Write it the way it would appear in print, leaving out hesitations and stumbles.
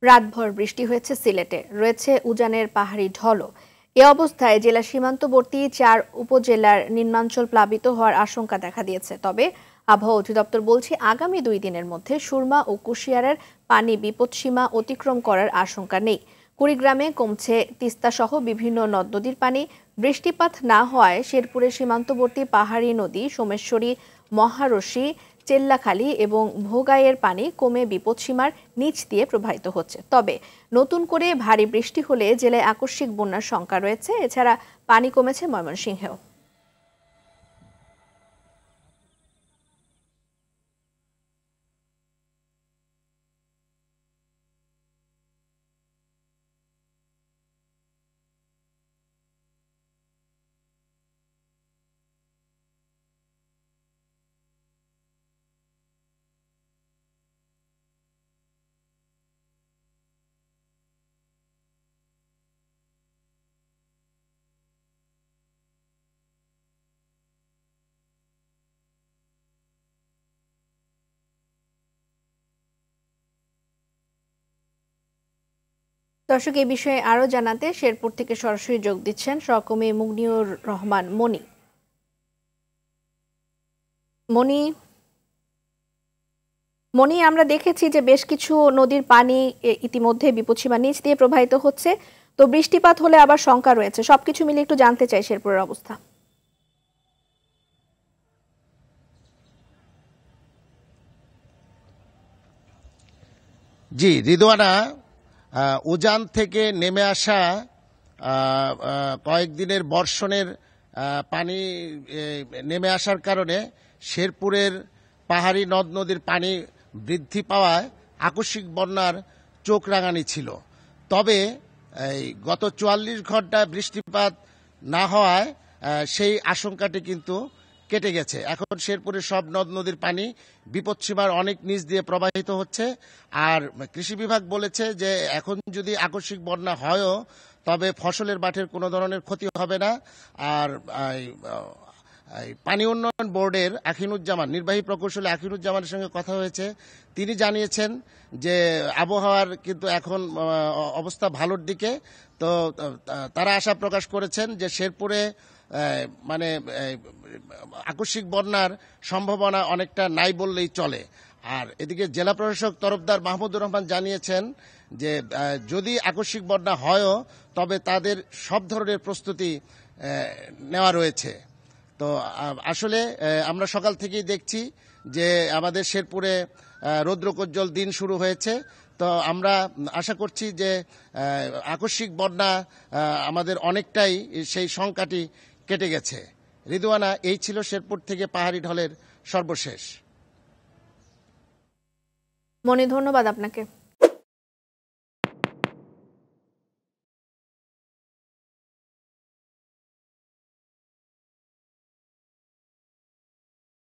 রাতভর বৃষ্টি হয়েছে সিলেটে, রয়েছে উজানের পাহাড়ি ঢলও। এ অবস্থায় জেলা সীমান্তবর্তী 4 উপজেলার নিম্নাঞ্চল প্লাবিত হওয়ার আশঙ্কা দেখা দিয়েছে। তবে আবহাওয়া অধিদপ্তর বলছে আগামী 2 দিনের মধ্যে সুরমা ও কুশিয়ারার পানি বিপদসীমা অতিক্রম করার আশঙ্কা নেই। কুড়িগ্রামে কমছে তিস্তা সহ বিভিন্ন নদ নদীর পানি। বৃষ্টিপাত না হওয়ায় শেরপুরের সীমান্তবর্তী পাহাড়ি নদী সোমেশ্বরী, মহারশী, চেল্লাখালী এবং ভোগাইয়ের পানি কমে বিপদসীমার নিচ দিয়ে প্রবাহিত হচ্ছে। তবে নতুন করে ভারী বৃষ্টি হলে জেলায় আকস্মিক বন্যার শঙ্কা রয়েছে। এছাড়া পানি কমেছে ময়মনসিংহেও। দর্শক, এই বিষয়ে আরো জানাতে শেরপুর থেকে সরাসরি যোগ দিচ্ছেন সহকর্মী মুগনিউর রহমান মনি। মনি মনি আমরা দেখেছি যে বেশ কিছু নদীর পানি ইতিমধ্যে বিপদসীমার নিচ দিয়ে প্রবাহিত হচ্ছে। তো বৃষ্টিপাত হলে আবার শঙ্কা রয়েছে। সবকিছু মিলে একটু জানতে চাই শেরপুরের অবস্থা। জি রিদওয়ানা, উজান থেকে নেমে আসা কয়েকদিনের বর্ষণের পানি নেমে আসার কারণে শেরপুরের পাহাড়ি নদ নদীর পানি বৃদ্ধি পাওয়ায় আকস্মিক বন্যার চোখ রাঙানি ছিল। তবে গত 44 ঘন্টায় বৃষ্টিপাত না হওয়ায় সেই আশঙ্কাটি কিন্তু কেটে গেছে। এখন শেরপুরের সব নদ নদীর পানি বিপদসীমার অনেক নিচ দিয়ে প্রবাহিত হচ্ছে। আর কৃষি বিভাগ বলেছে যে এখন যদি আকস্মিক বন্যা হয়ও তবে ফসলের মাঠের কোনো ধরনের ক্ষতি হবে না। আর পানি উন্নয়ন বোর্ডের আখিনুজ্জামান, নির্বাহী প্রকৌশলী আখিনুজ্জামানের সঙ্গে কথা হয়েছে। তিনি জানিয়েছেন যে আবহাওয়ার কিন্তু এখন অবস্থা ভালোর দিকে। তো তারা আশা প্রকাশ করেছেন যে শেরপুরে মানে আকস্মিক বন্যার সম্ভাবনা অনেকটা নাই বললেই চলে। আর এদিকে জেলা প্রশাসক তরফদার মাহমুদুর রহমান জানিয়েছেন যে যদি আকস্মিক বন্যা হয়ও তবে তাদের সব ধরনের প্রস্তুতি নেওয়া রয়েছে। তো আসলে আমরা সকাল থেকেই দেখছি যে আমাদের শেরপুরে রৌদ্রোজ্জ্বল দিন শুরু হয়েছে। তো আমরা আশা করছি যে আকস্মিক বন্যা আমাদের অনেকটাই সেই শঙ্কাটি কেটে গেছে। রিদওয়ানা, এই ছিল শেরপুর থেকে পাহাড়ি ঢলের সর্বশেষ। মনি, ধন্যবাদ আপনাকে।